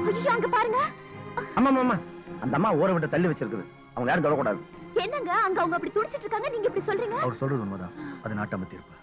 ஐயோ அங்க பாருங்க. அம்மா அம்மா அந்த அம்மா ஊரை விட்டு தள்ளி வச்சிருக்குது. அவங்க யாரும் தொடக்கூடாது. என்னங்க அங்க அவங்க அப்படி துடிச்சிட்டு இருக்காங்க, நீங்க இப்படி சொல்றீங்க? அவர் சொல்றது உண்மைதான். அது நாட்டாம தீர்ப்பு.